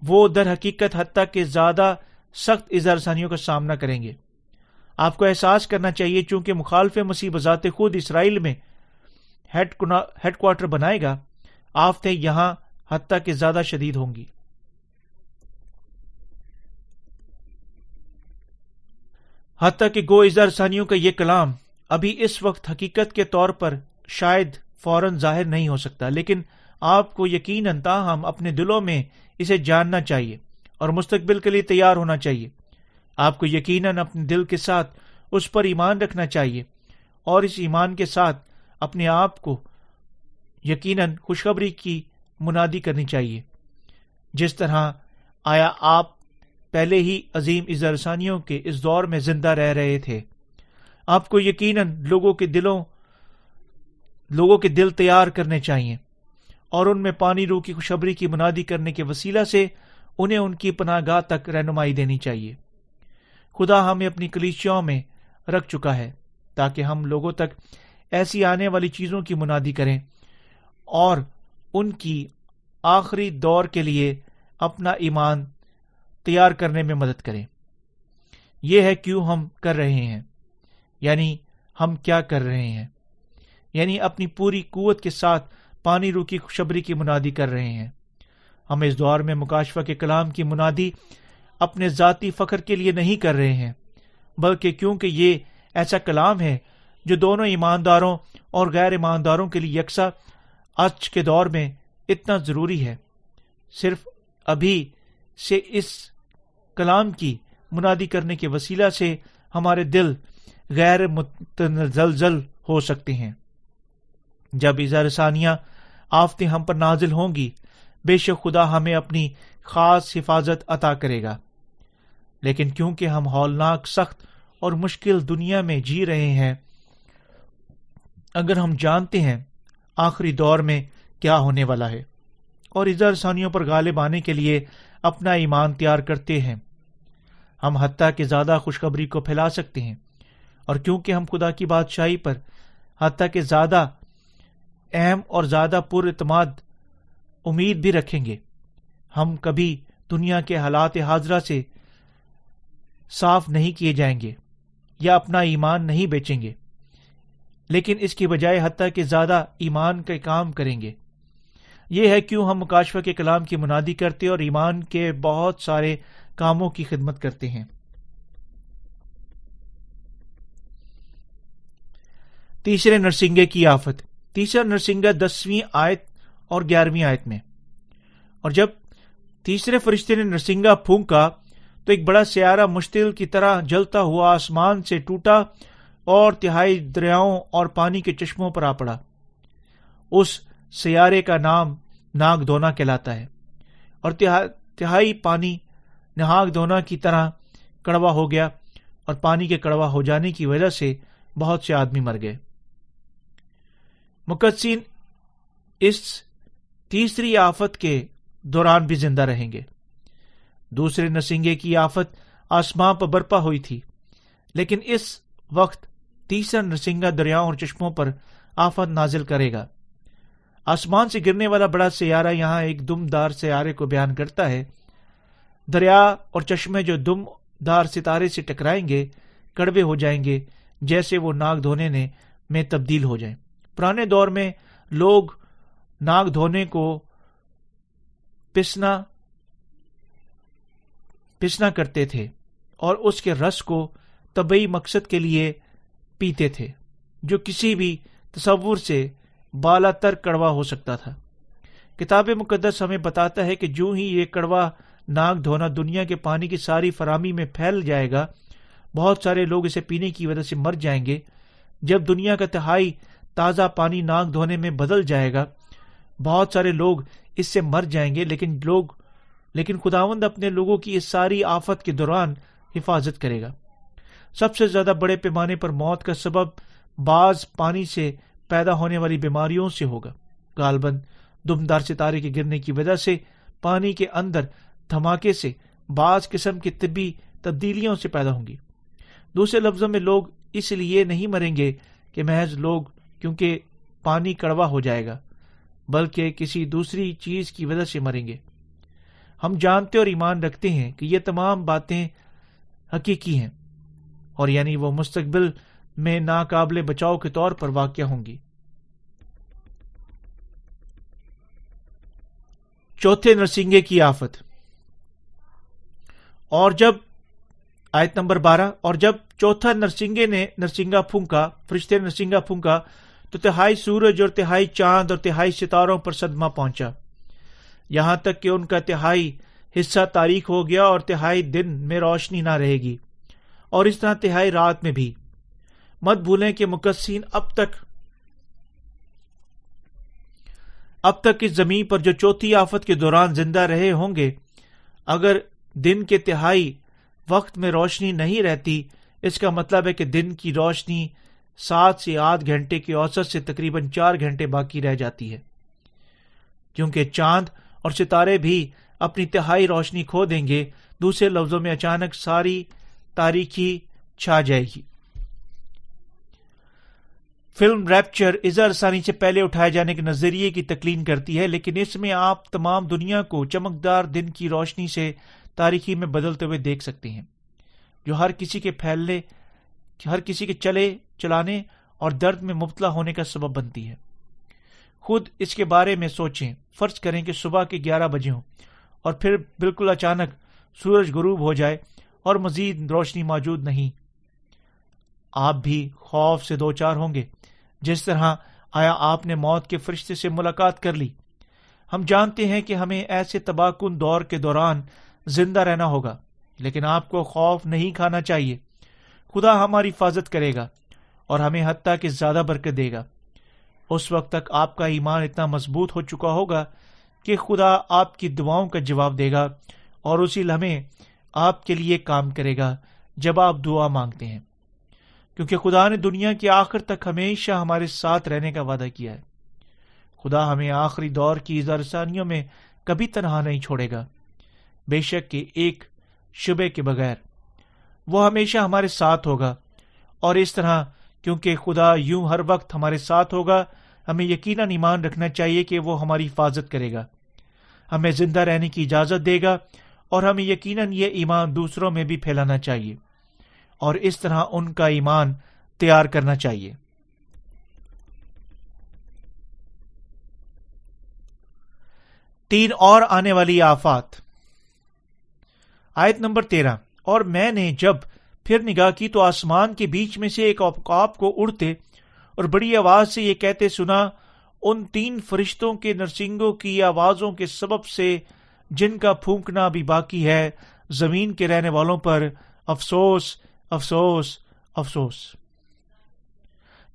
Speaker 1: وہ در حقیقت حتیٰ کہ زیادہ سخت اظہار ثانیوں کا سامنا کریں گے۔ آپ کو احساس کرنا چاہیے چونکہ مخالف مسیح بذات خود اسرائیل میں ہیڈ کوارٹر بنائے گا، آفتیں یہاں حتیٰ کہ زیادہ شدید ہوں گی۔ حتیٰ کہ گو اظہار ثانیوں کا یہ کلام ابھی اس وقت حقیقت کے طور پر شاید فوراً ظاہر نہیں ہو سکتا، لیکن آپ کو یقیناً تاہم اپنے دلوں میں اسے جاننا چاہیے اور مستقبل کے لیے تیار ہونا چاہیے۔ آپ کو یقیناً اپنے دل کے ساتھ اس پر ایمان رکھنا چاہیے اور اس ایمان کے ساتھ اپنے آپ کو یقیناً خوشخبری کی منادی کرنی چاہیے۔ جس طرح آیا آپ پہلے ہی عظیم اظہار ثانیوں کے اس دور میں زندہ رہ رہے تھے، آپ کو یقیناً لوگوں کے دل تیار کرنے چاہیے اور ان میں پانی روح کی خوشخبری کی منادی کرنے کے وسیلہ سے انہیں ان کی پناہ گاہ تک رہنمائی دینی چاہیے۔ خدا ہمیں اپنی کلیسیاؤں میں رکھ چکا ہے تاکہ ہم لوگوں تک ایسی آنے والی چیزوں کی منادی کریں اور ان کی آخری دور کے لیے اپنا ایمان تیار کرنے میں مدد کریں۔ یہ ہے کیوں ہم کر رہے ہیں، یعنی ہم کیا کر رہے ہیں، یعنی اپنی پوری قوت کے ساتھ پانی روح کی خوشخبری کی منادی کر رہے ہیں۔ ہم اس دور میں مکاشفہ کے کلام کی منادی اپنے ذاتی فخر کے لیے نہیں کر رہے ہیں، بلکہ کیونکہ یہ ایسا کلام ہے جو دونوں ایمانداروں اور غیر ایمانداروں کے لیے یکساں آج کے دور میں اتنا ضروری ہے۔ صرف ابھی سے اس کلام کی منادی کرنے کے وسیلہ سے ہمارے دل غیر متزلزل ہو سکتے ہیں۔ جب اظہار ثانیہ آفتیں ہم پر نازل ہوں گی، بے شک خدا ہمیں اپنی خاص حفاظت عطا کرے گا، لیکن کیونکہ ہم ہولناک، سخت اور مشکل دنیا میں جی رہے ہیں، اگر ہم جانتے ہیں آخری دور میں کیا ہونے والا ہے اور اظہار ثانیوں پر غالب آنے کے لیے اپنا ایمان تیار کرتے ہیں، ہم حتیٰ کہ زیادہ خوشخبری کو پھیلا سکتے ہیں، اور کیونکہ ہم خدا کی بادشاہی پر حتیٰ کہ زیادہ اہم اور زیادہ پر اعتماد امید بھی رکھیں گے، ہم کبھی دنیا کے حالات حاضرہ سے صاف نہیں کیے جائیں گے یا اپنا ایمان نہیں بیچیں گے، لیکن اس کی بجائے حتیٰ کہ زیادہ ایمان کا کام کریں گے۔ یہ ہے کیوں ہم مکاشفہ کے کلام کی منادی کرتے اور ایمان کے بہت سارے کاموں کی خدمت کرتے ہیں۔ تیسرے نرسنگے کی آفت۔ تیسرا نرسنگا 10ویں آیت اور 11ویں آیت میں۔ اور جب تیسرے فرشتے نے نرسنگا پھونکا تو ایک بڑا سیارہ مشتعل کی طرح جلتا ہوا آسمان سے ٹوٹا اور تہائی دریاؤں اور پانی کے چشموں پر آ پڑا۔ اس سیارے کا نام ناگ دونا کہلاتا ہے، اور تہائی پانی نہاگ دونا کی طرح کڑوا ہو گیا، اور پانی کے کڑوا ہو جانے کی وجہ سے بہت سے آدمی مر گئے۔ مقدسین اس تیسری آفت کے دوران بھی زندہ رہیں گے۔ دوسرے نرسنگے کی آفت آسمان پر برپا ہوئی تھی، لیکن اس وقت تیسرا نرسنگا دریاؤں اور چشموں پر آفت نازل کرے گا۔ آسمان سے گرنے والا بڑا سیارہ یہاں ایک دم دار سیارے کو بیان کرتا ہے۔ دریا اور چشمے جو دم دار ستارے سے ٹکرائیں گے کڑوے ہو جائیں گے، جیسے وہ ناگ دھونے میں تبدیل ہو جائیں۔ پرانے دور میں لوگ ناگ دھونے کو پسنا کرتے تھے اور اس کے رس کو طبعی مقصد کے لیے پیتے تھے، جو کسی بھی تصور سے بالا تر کڑوا ہو سکتا تھا۔ کتاب مقدس ہمیں بتاتا ہے کہ جو ہی یہ کڑوا ناگ دھونا دنیا کے پانی کی ساری فراہمی میں پھیل جائے گا، بہت سارے لوگ اسے پینے کی وجہ سے مر جائیں گے۔ جب دنیا کا تہائی تازہ پانی ناگ دھونے میں بدل جائے گا، بہت سارے لوگ اس سے مر جائیں گے، لیکن خداوند اپنے لوگوں کی اس ساری آفت کے دوران حفاظت کرے گا۔ سب سے زیادہ بڑے پیمانے پر موت کا سبب بعض پانی سے پیدا ہونے والی بیماریوں سے ہوگا، غالباً دمدار ستارے کے گرنے کی وجہ سے پانی کے اندر دھماکے سے بعض قسم کی طبی تبدیلیوں سے پیدا ہوں گی۔ دوسرے لفظوں میں لوگ اس لیے نہیں مریں گے کہ محض لوگ کیونکہ پانی کڑوا ہو جائے گا، بلکہ کسی دوسری چیز کی وجہ سے مریں گے۔ ہم جانتے اور ایمان رکھتے ہیں کہ یہ تمام باتیں حقیقی ہیں۔ اور یعنی وہ مستقبل میں ناقابل بچاؤ کے طور پر واقع ہوں گی۔ چوتھے نرسنگے کی آفت۔ اور جب آیت نمبر 12، اور جب چوتھا نرسنگے نے نرسنگا پھونکا، فرشتے نے نرسنگا پھونکا، تو تہائی سورج اور تہائی چاند اور تہائی ستاروں پر صدمہ پہنچا، یہاں تک کہ ان کا تہائی حصہ تاریک ہو گیا اور تہائی دن میں روشنی نہ رہے گی، اور اس طرح تہائی رات میں بھی۔ مت بھولیں کہ مقدسین اب تک اس زمین پر جو چوتھی آفت کے دوران زندہ رہے ہوں گے، اگر دن کے تہائی وقت میں روشنی نہیں رہتی، اس کا مطلب ہے کہ دن کی روشنی 7 سے 8 گھنٹے کے اوسط سے تقریباً 4 گھنٹے باقی رہ جاتی ہے، کیونکہ چاند اور ستارے بھی اپنی تہائی روشنی کھو دیں گے۔ دوسرے لفظوں میں اچانک ساری تاریکی چھا جائے گی۔ فلم ریپچر اظہار ثانی سے پہلے اٹھائے جانے کے نظریے کی تکلین کرتی ہے، لیکن اس میں آپ تمام دنیا کو چمکدار دن کی روشنی سے تاریکی میں بدلتے ہوئے دیکھ سکتے ہیں، جو ہر کسی کے چلانے اور درد میں مبتلا ہونے کا سبب بنتی ہے۔ خود اس کے بارے میں سوچیں، فرض کریں کہ صبح کے 11 بجے ہوں اور پھر بالکل اچانک سورج غروب ہو جائے اور مزید روشنی موجود نہیں، آپ بھی خوف سے دوچار ہوں گے۔ جس طرح آیا آپ نے موت کے فرشتے سے ملاقات کر لی؟ ہم جانتے ہیں کہ ہمیں ایسے تباہ کن دور کے دوران زندہ رہنا ہوگا، لیکن آپ کو خوف نہیں کھانا چاہیے۔ خدا ہماری حفاظت کرے گا اور ہمیں حتیٰ کہ زیادہ برکت دے گا۔ اس وقت تک آپ کا ایمان اتنا مضبوط ہو چکا ہوگا کہ خدا آپ کی دعاؤں کا جواب دے گا اور اسی لمحے آپ کے لیے کام کرے گا جب آپ دعا مانگتے ہیں، کیونکہ خدا نے دنیا کے آخر تک ہمیشہ ہمارے ساتھ رہنے کا وعدہ کیا ہے۔ خدا ہمیں آخری دور کی اظہار ثانیوں میں کبھی تنہا نہیں چھوڑے گا، بے شک کہ ایک شبے کے بغیر وہ ہمیشہ ہمارے ساتھ ہوگا۔ اور اس طرح کیونکہ خدا یوں ہر وقت ہمارے ساتھ ہوگا، ہمیں یقیناً ایمان رکھنا چاہیے کہ وہ ہماری حفاظت کرے گا، ہمیں زندہ رہنے کی اجازت دے گا، اور ہمیں یقیناً یہ ایمان دوسروں میں بھی پھیلانا چاہیے اور اس طرح ان کا ایمان تیار کرنا چاہیے۔ تین اور آنے والی آفات۔ آیت نمبر 13، اور میں نے جب پھر نگاہ کی تو آسمان کے بیچ میں سے ایک عقاب کو اڑتے اور بڑی آواز سے یہ کہتے سنا، ان 3 فرشتوں کے نرسنگوں کی آوازوں کے سبب سے جن کا پھونکنا بھی باقی ہے، زمین کے رہنے والوں پر افسوس افسوس افسوس۔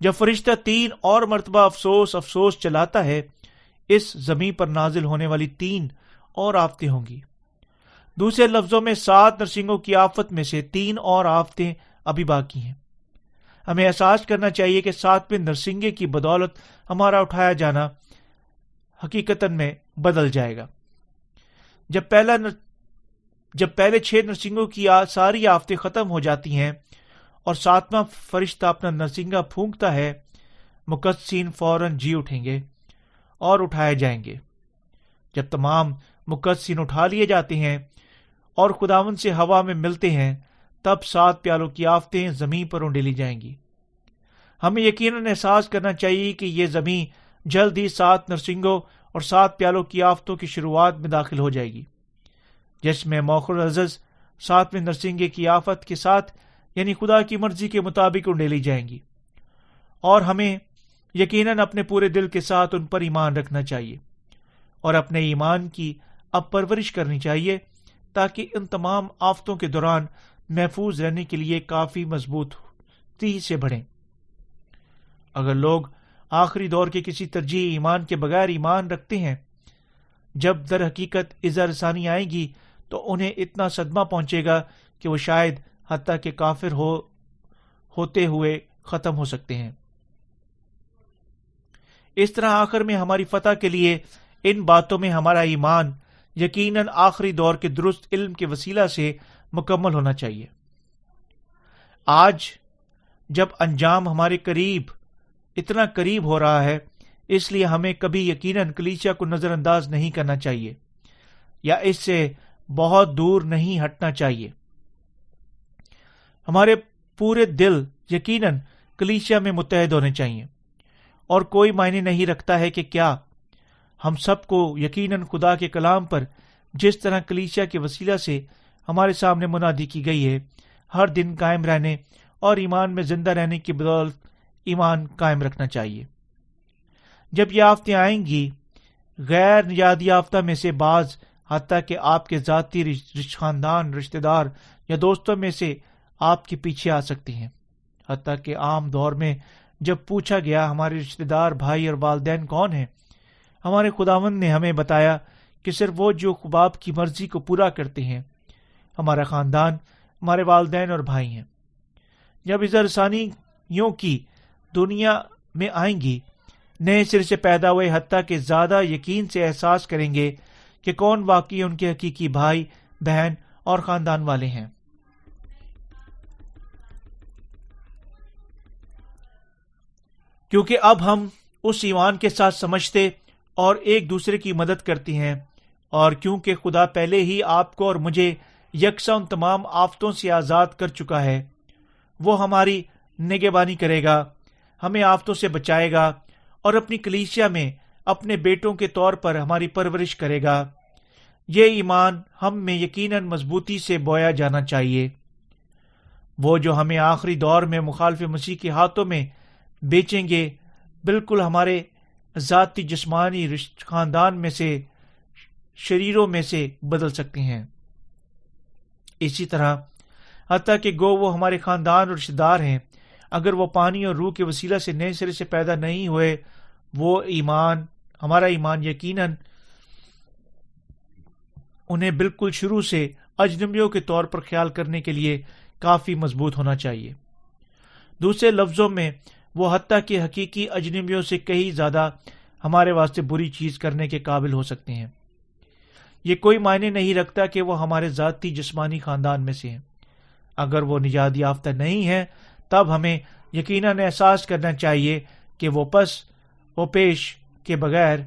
Speaker 1: جب فرشتہ 3 اور مرتبہ افسوس افسوس چلاتا ہے، اس زمین پر نازل ہونے والی 3 اور آفتیں ہوں گی۔ دوسرے لفظوں میں 7 نرسنگوں کی آفت میں سے 3 اور آفتیں ابھی باقی ہیں۔ ہمیں احساس کرنا چاہیے کہ 7ویں نرسنگے کی بدولت ہمارا اٹھایا جانا حقیقتاً میں بدل جائے گا۔ جب پہلے 6 نرسنگوں کی ساری آفتیں ختم ہو جاتی ہیں اور 7واں فرشتہ اپنا نرسنگا پھونکتا ہے، مقدسین فوراً جی اٹھیں گے اور اٹھائے جائیں گے۔ جب تمام مقدسین اٹھا لیے جاتے ہیں اور خداوند سے ہوا میں ملتے ہیں، تب 7 پیالوں کی آفتیں زمین پر انڈیلی جائیں گی۔ ہمیں یقیناً احساس کرنا چاہیے کہ یہ زمین جلد ہی 7 نرسنگوں اور 7 پیالوں کی آفتوں کی شروعات میں داخل ہو جائے گی، جس میں موخر عزز 7ویں نرسنگے کی آفت کے ساتھ یعنی خدا کی مرضی کے مطابق انڈیلی جائیں گی، اور ہمیں یقیناً اپنے پورے دل کے ساتھ ان پر ایمان رکھنا چاہیے اور اپنے ایمان کی اب پرورش کرنی چاہیے تاکہ ان تمام آفتوں کے دوران محفوظ رہنے کے لیے کافی مضبوطی سے بڑھیں۔ اگر لوگ آخری دور کے کسی ترجیحی ایمان کے بغیر ایمان رکھتے ہیں، جب در حقیقت اظہار ثانی آئے گی تو انہیں اتنا صدمہ پہنچے گا کہ وہ شاید حتیٰ کہ کافر ہوتے ہوئے ختم ہو سکتے ہیں۔ اس طرح آخر میں ہماری فتح کے لیے ان باتوں میں ہمارا ایمان یقیناً آخری دور کے درست علم کے وسیلہ سے مکمل ہونا چاہیے۔ آج جب انجام ہمارے اتنا قریب ہو رہا ہے، اس لیے ہمیں کبھی یقیناً کلیسیا کو نظر انداز نہیں کرنا چاہیے یا اس سے بہت دور نہیں ہٹنا چاہیے۔ ہمارے پورے دل یقیناً کلیسیا میں متحد ہونے چاہیے، اور کوئی معنی نہیں رکھتا ہے کہ کیا ہم سب کو یقیناً خدا کے کلام پر جس طرح کلیسیا کے وسیلہ سے ہمارے سامنے منادی کی گئی ہے، ہر دن قائم رہنے اور ایمان میں زندہ رہنے کی بدولت ایمان قائم رکھنا چاہیے۔ جب یہ آفتیں آئیں گی، غیر نجات یافتہ میں سے بعض، حتیٰ کہ آپ کے ذاتی خاندان، رشتہ دار یا دوستوں میں سے آپ کے پیچھے آ سکتی ہیں۔ حتیٰ کہ عام دور میں جب پوچھا گیا ہمارے رشتہ دار، بھائی اور والدین کون ہیں، ہمارے خداوند نے ہمیں بتایا کہ صرف وہ جو باپ کی مرضی کو پورا کرتے ہیں۔ ہمارا خاندان ہمارے والدین اور بھائی ہیں۔ جب اظہار ثانیوں کی دنیا میں آئیں گی، نئے سر سے پیدا ہوئے حتیٰ کہ زیادہ یقین سے احساس کریں گے کہ کون واقعی ان کے حقیقی بھائی، بہن اور خاندان والے ہیں۔ کیونکہ اب ہم اس ایمان کے ساتھ سمجھتے اور ایک دوسرے کی مدد کرتے ہیں، اور کیونکہ خدا پہلے ہی آپ کو اور مجھے یکساں ان تمام آفتوں سے آزاد کر چکا ہے، وہ ہماری نگہبانی کرے گا، ہمیں آفتوں سے بچائے گا اور اپنی کلیسیا میں اپنے بیٹوں کے طور پر ہماری پرورش کرے گا۔ یہ ایمان ہم میں یقیناً مضبوطی سے بویا جانا چاہیے۔ وہ جو ہمیں آخری دور میں مخالف مسیح کے ہاتھوں میں بیچیں گے، بالکل ہمارے ذاتی جسمانی خاندان میں سے شریروں میں سے بدل سکتے ہیں۔ اسی طرح حتیٰ کہ گو وہ ہمارے خاندان اور رشتہ دار ہیں، اگر وہ پانی اور روح کے وسیلہ سے نئے سرے سے پیدا نہیں ہوئے، وہ ایمان، ہمارا ایمان یقیناً انہیں بالکل شروع سے اجنبیوں کے طور پر خیال کرنے کے لیے کافی مضبوط ہونا چاہیے۔ دوسرے لفظوں میں وہ حتیٰ کہ حقیقی اجنبیوں سے کہیں زیادہ ہمارے واسطے بری چیز کرنے کے قابل ہو سکتے ہیں۔ یہ کوئی معنی نہیں رکھتا کہ وہ ہمارے ذاتی جسمانی خاندان میں سے ہیں۔ اگر وہ نجات یافتہ نہیں ہیں، تب ہمیں یقیناً احساس کرنا چاہیے کہ وہ پیش کے بغیر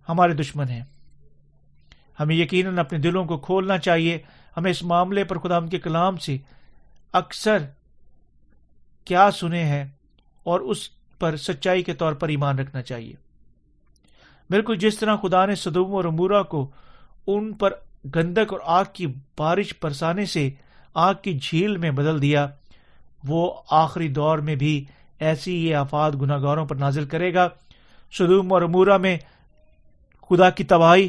Speaker 1: ہمارے دشمن ہیں۔ ہمیں یقیناً اپنے دلوں کو کھولنا چاہیے۔ ہمیں اس معاملے پر خدا کے کلام سے اکثر کیا سنے ہیں اور اس پر سچائی کے طور پر ایمان رکھنا چاہیے۔ بالکل جس طرح خدا نے سدوم اور عمورہ کو ان پر گندک اور آگ کی بارش برسانے سے آگ کی جھیل میں بدل دیا، وہ آخری دور میں بھی ایسی یہ آفات گناہ گاروں پر نازل کرے گا۔ سدوم اور عمورہ میں خدا کی تباہی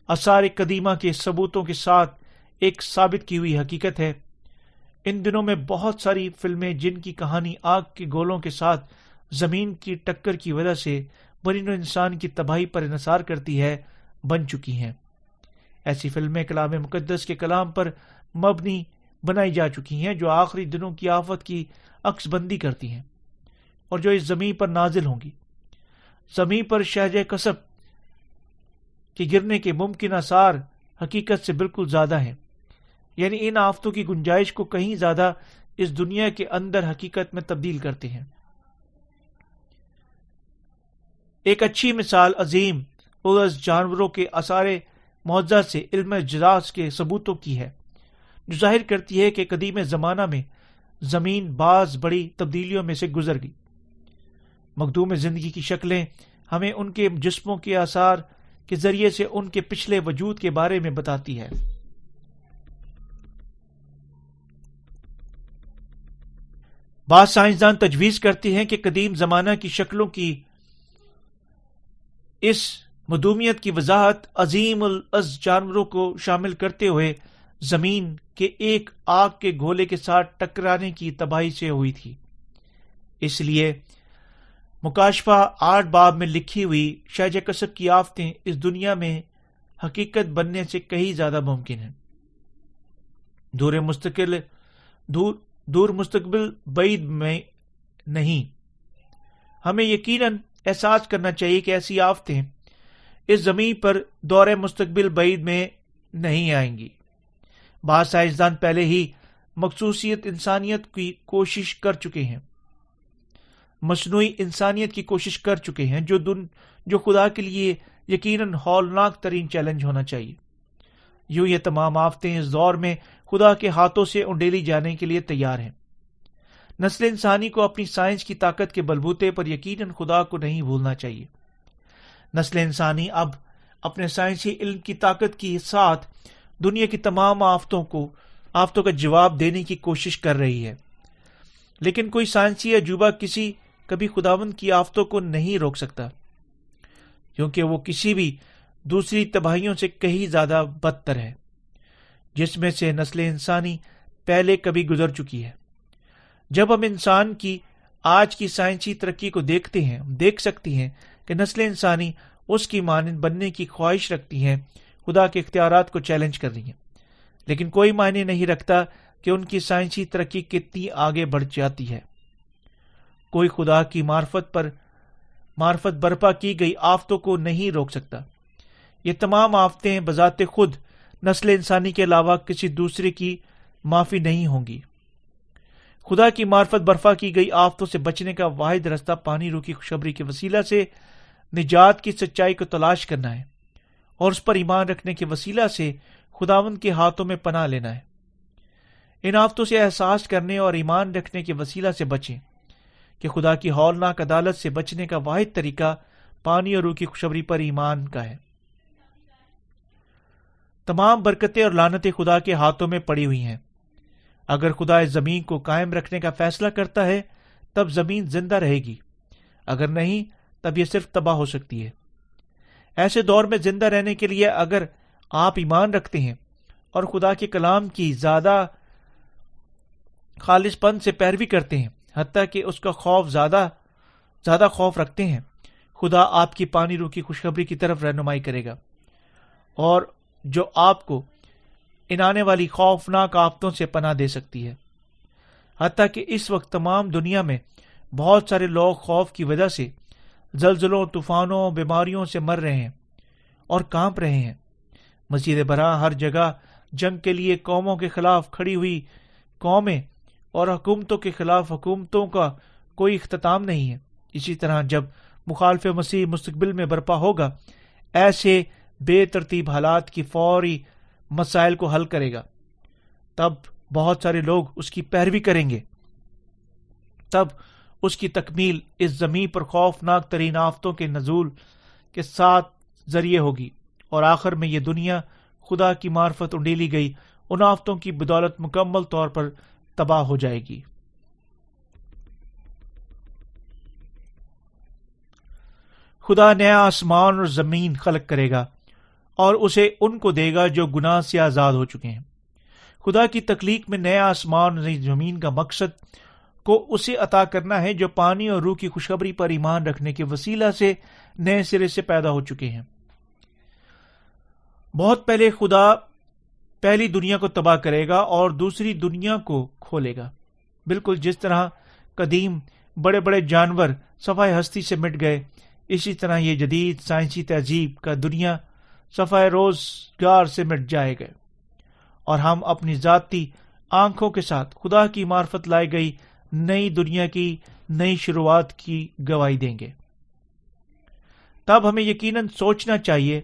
Speaker 1: آثار قدیمہ کے ثبوتوں کے ساتھ ایک ثابت کی ہوئی حقیقت ہے۔ ان دنوں میں بہت ساری فلمیں جن کی کہانی آگ کے گولوں کے ساتھ زمین کی ٹکر کی وجہ سے بنی نوع انسان کی تباہی پر انحصار کرتی ہے، بن چکی ہیں۔ ایسی فلمیں کلام مقدس کے کلام پر مبنی بنائی جا چکی ہیں، جو آخری دنوں کی آفت کی عکس بندی کرتی ہیں اور جو اس زمین پر نازل ہوں گی۔ زمین پر شہجہ قصب کے گرنے کے ممکن آثار حقیقت سے بالکل زیادہ ہیں، یعنی ان آفتوں کی گنجائش کو کہیں زیادہ اس دنیا کے اندر حقیقت میں تبدیل کرتے ہیں۔ ایک اچھی مثال عظیم العظ جانوروں کے آثار معجزہ سے علم جزاز کے ثبوتوں کی ہے، جو ظاہر کرتی ہے کہ قدیم زمانہ میں زمین بعض بڑی تبدیلیوں میں سے گزر گئی۔ مقدوم زندگی کی شکلیں ہمیں ان کے جسموں کے آثار کے ذریعے سے ان کے پچھلے وجود کے بارے میں بتاتی ہے۔ بعض سائنسدان تجویز کرتے ہیں کہ قدیم زمانہ کی شکلوں کی اس مدومیت کی وضاحت عظیم العظ جانوروں کو شامل کرتے ہوئے زمین کے ایک آگ کے گولے کے ساتھ ٹکرانے کی تباہی سے ہوئی تھی۔ اس لیے مکاشفہ 8 باب میں لکھی ہوئی شہجہ قصب کی آفتیں اس دنیا میں حقیقت بننے سے کہیں زیادہ ممکن ہیں۔ دور مستقبل بعید میں نہیں۔ ہمیں یقیناً احساس کرنا چاہیے کہ ایسی آفتیں اس زمین پر دور مستقبل بعید میں نہیں آئیں گی۔ بعض سائنسدان پہلے ہی مخصوصیت انسانیت کی کوشش کر چکے ہیں، مصنوعی انسانیت کی کوشش کر چکے ہیں، جو خدا کے لیے یقیناً ہولناک ترین چیلنج ہونا چاہیے۔ یوں یہ تمام آفتیں اس دور میں خدا کے ہاتھوں سے انڈیلی جانے کے لیے تیار ہیں۔ نسل انسانی کو اپنی سائنس کی طاقت کے بلبوتے پر یقیناً خدا کو نہیں بھولنا چاہیے۔ نسل انسانی اب اپنے سائنسی علم کی طاقت کے ساتھ دنیا کی تمام آفتوں کا جواب دینے کی کوشش کر رہی ہے، لیکن کوئی سائنسی عجوبہ کبھی خداوند کی آفتوں کو نہیں روک سکتا، کیونکہ وہ کسی بھی دوسری تباہیوں سے کہیں زیادہ بدتر ہے جس میں سے نسل انسانی پہلے کبھی گزر چکی ہے۔ جب ہم انسان کی آج کی سائنسی ترقی کو دیکھ سکتی ہیں کہ نسل انسانی اس کی مانند بننے کی خواہش رکھتی ہیں، خدا کے اختیارات کو چیلنج کر رہی ہیں، لیکن کوئی معنی نہیں رکھتا کہ ان کی سائنسی ترقی کتنی آگے بڑھ جاتی ہے۔ کوئی خدا کی معرفت برپا کی گئی آفتوں کو نہیں روک سکتا۔ یہ تمام آفتیں بذات خود نسل انسانی کے علاوہ کسی دوسرے کی معافی نہیں ہوں گی۔ خدا کی معرفت برپا کی گئی آفتوں سے بچنے کا واحد راستہ پانی روح کی خوشخبری کے وسیلہ سے نجات کی سچائی کو تلاش کرنا ہے اور اس پر ایمان رکھنے کے وسیلہ سے خداوند کے ہاتھوں میں پناہ لینا ہے۔ ان آفتوں سے احساس کرنے اور ایمان رکھنے کے وسیلہ سے بچیں کہ خدا کی ہولناک عدالت سے بچنے کا واحد طریقہ پانی اور روح کی خوشخبری پر ایمان کا ہے۔ تمام برکتیں اور لعنتیں خدا کے ہاتھوں میں پڑی ہوئی ہیں۔ اگر خدا اس زمین کو قائم رکھنے کا فیصلہ کرتا ہے تب زمین زندہ رہے گی، اگر نہیں تب یہ صرف تباہ ہو سکتی ہے۔ ایسے دور میں زندہ رہنے کے لیے اگر آپ ایمان رکھتے ہیں اور خدا کے کلام کی زیادہ خالص پن سے پیروی کرتے ہیں، حتیٰ کہ اس کا زیادہ خوف رکھتے ہیں، خدا آپ کی پانی روح کی خوشخبری کی طرف رہنمائی کرے گا، اور جو آپ کو ان آنے والی خوفناک آفتوں سے پناہ دے سکتی ہے۔ حتیٰ کہ اس وقت تمام دنیا میں بہت سارے لوگ خوف کی وجہ سے زلزلوں، طوفانوں، بیماریوں سے مر رہے ہیں اور کانپ رہے ہیں۔ مزید برآں ہر جگہ جنگ کے لیے قوموں کے خلاف کھڑی ہوئی قومیں اور حکومتوں کے خلاف حکومتوں کا کوئی اختتام نہیں ہے۔ اسی طرح جب مخالف مسیح مستقبل میں برپا ہوگا، ایسے بے ترتیب حالات کی فوری مسائل کو حل کرے گا، تب بہت سارے لوگ اس کی پیروی کریں گے۔ تب اس کی تکمیل اس زمین پر خوفناک ترین آفتوں کے نزول کے ساتھ ذریعے ہوگی، اور آخر میں یہ دنیا خدا کی معرفت انڈیلی گئی ان آفتوں کی بدولت مکمل طور پر تباہ ہو جائے گی۔ خدا نیا آسمان اور زمین خلق کرے گا اور اسے ان کو دے گا جو گناہ سے آزاد ہو چکے ہیں۔ خدا کی تخلیق میں نیا آسمان اور نئی زمین کا مقصد کو اسے عطا کرنا ہے جو پانی اور روح کی خوشخبری پر ایمان رکھنے کے وسیلہ سے نئے سرے سے پیدا ہو چکے ہیں۔ بہت پہلے خدا پہلی دنیا کو تباہ کرے گا اور دوسری دنیا کو کھولے گا، بالکل جس طرح قدیم بڑے بڑے جانور صفحہ ہستی سے مٹ گئے، اسی طرح یہ جدید سائنسی تہذیب کا دنیا صفحہ روزگار سے مٹ جائے گا، اور ہم اپنی ذاتی آنکھوں کے ساتھ خدا کی معرفت لائے گئی نئی دنیا کی نئی شروعات کی گواہی دیں گے۔ تب ہمیں یقیناً سوچنا چاہیے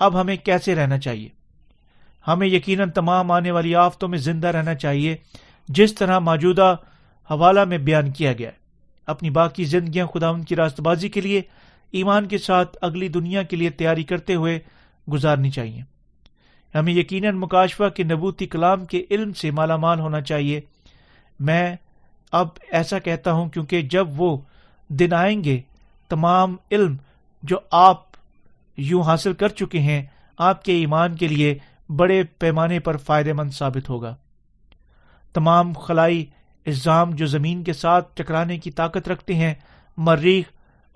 Speaker 1: اب ہمیں کیسے رہنا چاہیے۔ ہمیں یقیناً تمام آنے والی آفتوں میں زندہ رہنا چاہیے جس طرح موجودہ حوالہ میں بیان کیا گیا ہے۔ اپنی باقی زندگیاں خداوند کی راست بازی کے لیے ایمان کے ساتھ اگلی دنیا کے لیے تیاری کرتے ہوئے گزارنی چاہیے۔ ہمیں یقیناً مکاشفہ کے نبوتی کلام کے علم سے مالا مال ہونا چاہیے۔ میں اب ایسا کہتا ہوں کیونکہ جب وہ دن آئیں گے تمام علم جو آپ یوں حاصل کر چکے ہیں آپ کے ایمان کے لیے بڑے پیمانے پر فائدہ مند ثابت ہوگا۔ تمام خلائی اجسام جو زمین کے ساتھ ٹکرانے کی طاقت رکھتے ہیں، مریخ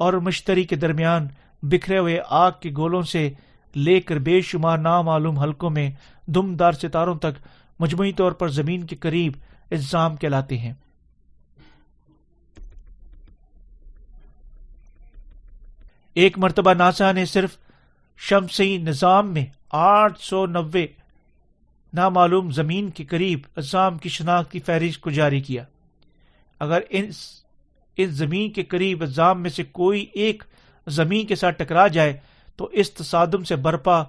Speaker 1: اور مشتری کے درمیان بکھرے ہوئے آگ کے گولوں سے لے کر بے شمار نامعلوم حلقوں میں دمدار ستاروں تک مجموعی طور پر زمین کے قریب اجسام کہلاتے ہیں۔ ایک مرتبہ ناسا نے صرف شمسی نظام میں 890 نامعلوم زمین کے قریب اجسام کی شناخت کی فہرست کو جاری کیا۔ اگر اس زمین کے قریب اجسام میں سے کوئی ایک زمین کے ساتھ ٹکرا جائے تو اس تصادم سے برپا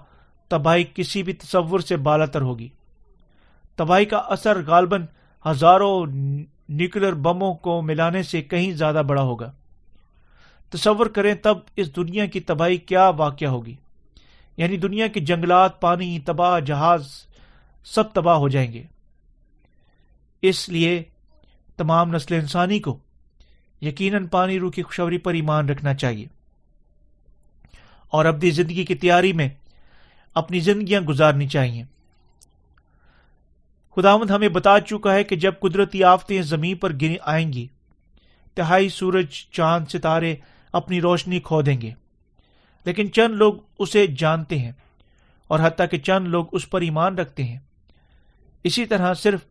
Speaker 1: تباہی کسی بھی تصور سے بالاتر ہوگی۔ تباہی کا اثر غالباً ہزاروں نیوکلیر بموں کو ملانے سے کہیں زیادہ بڑا ہوگا۔ تصور کریں تب اس دنیا کی تباہی کیا واقع ہوگی، یعنی دنیا کے جنگلات، پانی، تباہ جہاز سب تباہ ہو جائیں گے۔ اس لیے تمام نسل انسانی کو یقیناً پانی روح کی خوشخبری پر ایمان رکھنا چاہیے اور ابدی زندگی کی تیاری میں اپنی زندگیاں گزارنی چاہیے۔ خداوند ہمیں بتا چکا ہے کہ جب قدرتی آفتیں زمین پر گر آئیں گی، تہائی سورج، چاند، ستارے اپنی روشنی کھو دیں گے، لیکن چند لوگ اسے جانتے ہیں اور حتیٰ کہ چند لوگ اس پر ایمان رکھتے ہیں۔ اسی طرح صرف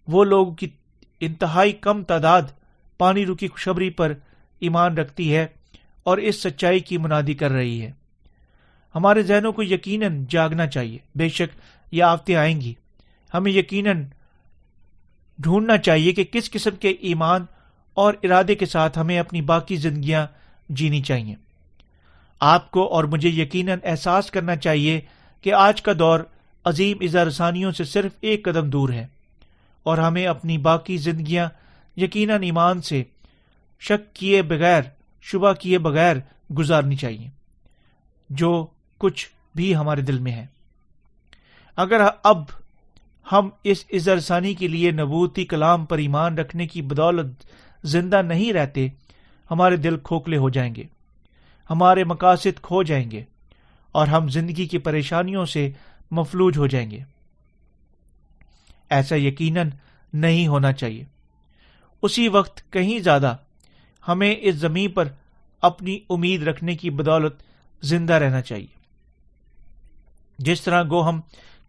Speaker 1: وہ لوگوں کی انتہائی کم تعداد پانی روح کی خوشخبری پر ایمان رکھتی ہے اور اس سچائی کی منادی کر رہی ہے۔ ہمارے ذہنوں کو یقیناً جاگنا چاہیے۔ بے شک یہ آفتیں آئیں گی، ہمیں یقیناً ڈھونڈنا چاہیے کہ کس قسم کے ایمان اور ارادے کے ساتھ ہمیں اپنی باقی زندگیاں جینی چاہیے۔ آپ کو اور مجھے یقیناً احساس کرنا چاہیے کہ آج کا دور عظیم اظہار رسانیوں سے صرف ایک قدم دور ہے، اور ہمیں اپنی باقی زندگیاں یقیناً ایمان سے شک کیے بغیر، شبہ کیے بغیر گزارنی چاہیے، جو کچھ بھی ہمارے دل میں ہے۔ اگر اب ہم اس اظہار ثانی کے لیے نبوتی کلام پر ایمان رکھنے کی بدولت زندہ نہیں رہتے، ہمارے دل کھوکھلے ہو جائیں گے، ہمارے مقاصد کھو جائیں گے اور ہم زندگی کی پریشانیوں سے مفلوج ہو جائیں گے۔ ایسا یقیناً نہیں ہونا چاہیے۔ اسی وقت کہیں زیادہ ہمیں اس زمین پر اپنی امید رکھنے کی بدولت زندہ رہنا چاہیے۔ جس طرح گو ہم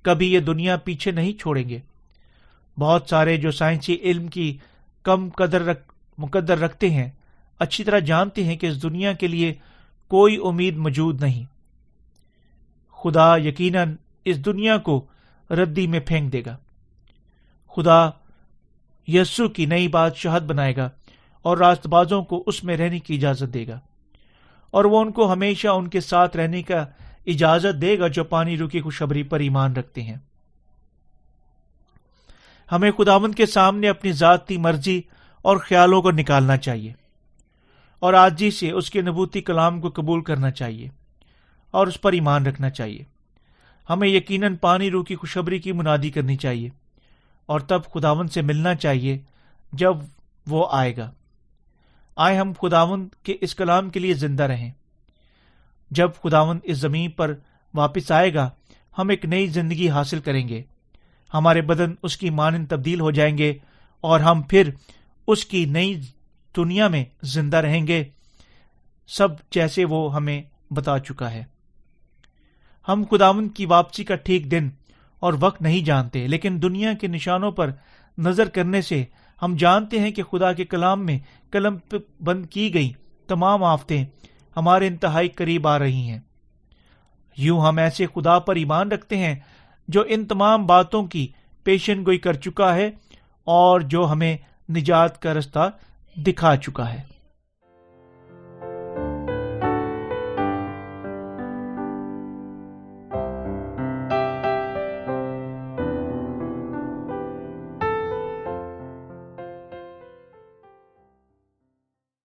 Speaker 1: کبھی یہ دنیا پیچھے نہیں چھوڑیں گے۔ بہت سارے جو سائنسی علم کی کم مقدر رکھتے ہیں اچھی طرح جانتے ہیں کہ اس دنیا کے لیے کوئی امید موجود نہیں۔ خدا یقیناً اس دنیا کو ردی میں پھینک دے گا۔ خدا یسوع کی نئی بادشاہت بنائے گا اور راست بازوں کو اس میں رہنے کی اجازت دے گا، اور وہ ان کو ہمیشہ ان کے ساتھ رہنے کا اجازت دے گا جو پانی روح کی خوشخبری پر ایمان رکھتے ہیں۔ ہمیں خداوند کے سامنے اپنی ذاتی مرضی اور خیالوں کو نکالنا چاہیے اور عاجزی سے اس کے نبوتی کلام کو قبول کرنا چاہیے اور اس پر ایمان رکھنا چاہیے۔ ہمیں یقیناً پانی روح کی خوشخبری کی منادی کرنی چاہیے اور تب خداوند سے ملنا چاہیے جب وہ آئے گا۔ آئے ہم خداوند کے اس کلام کے لیے زندہ رہیں۔ جب خداوند اس زمین پر واپس آئے گا، ہم ایک نئی زندگی حاصل کریں گے، ہمارے بدن اس کی مانند تبدیل ہو جائیں گے اور ہم پھر اس کی نئی دنیا میں زندہ رہیں گے، سب جیسے وہ ہمیں بتا چکا ہے۔ ہم خداوند کی واپسی کا ٹھیک دن اور وقت نہیں جانتے، لیکن دنیا کے نشانوں پر نظر کرنے سے ہم جانتے ہیں کہ خدا کے کلام میں قلم بند کی گئی تمام آفتیں ہمارے انتہائی قریب آ رہی ہیں۔ یوں ہم ایسے خدا پر ایمان رکھتے ہیں جو ان تمام باتوں کی پیشن گوئی کر چکا ہے اور جو ہمیں نجات کا رستہ دکھا چکا ہے۔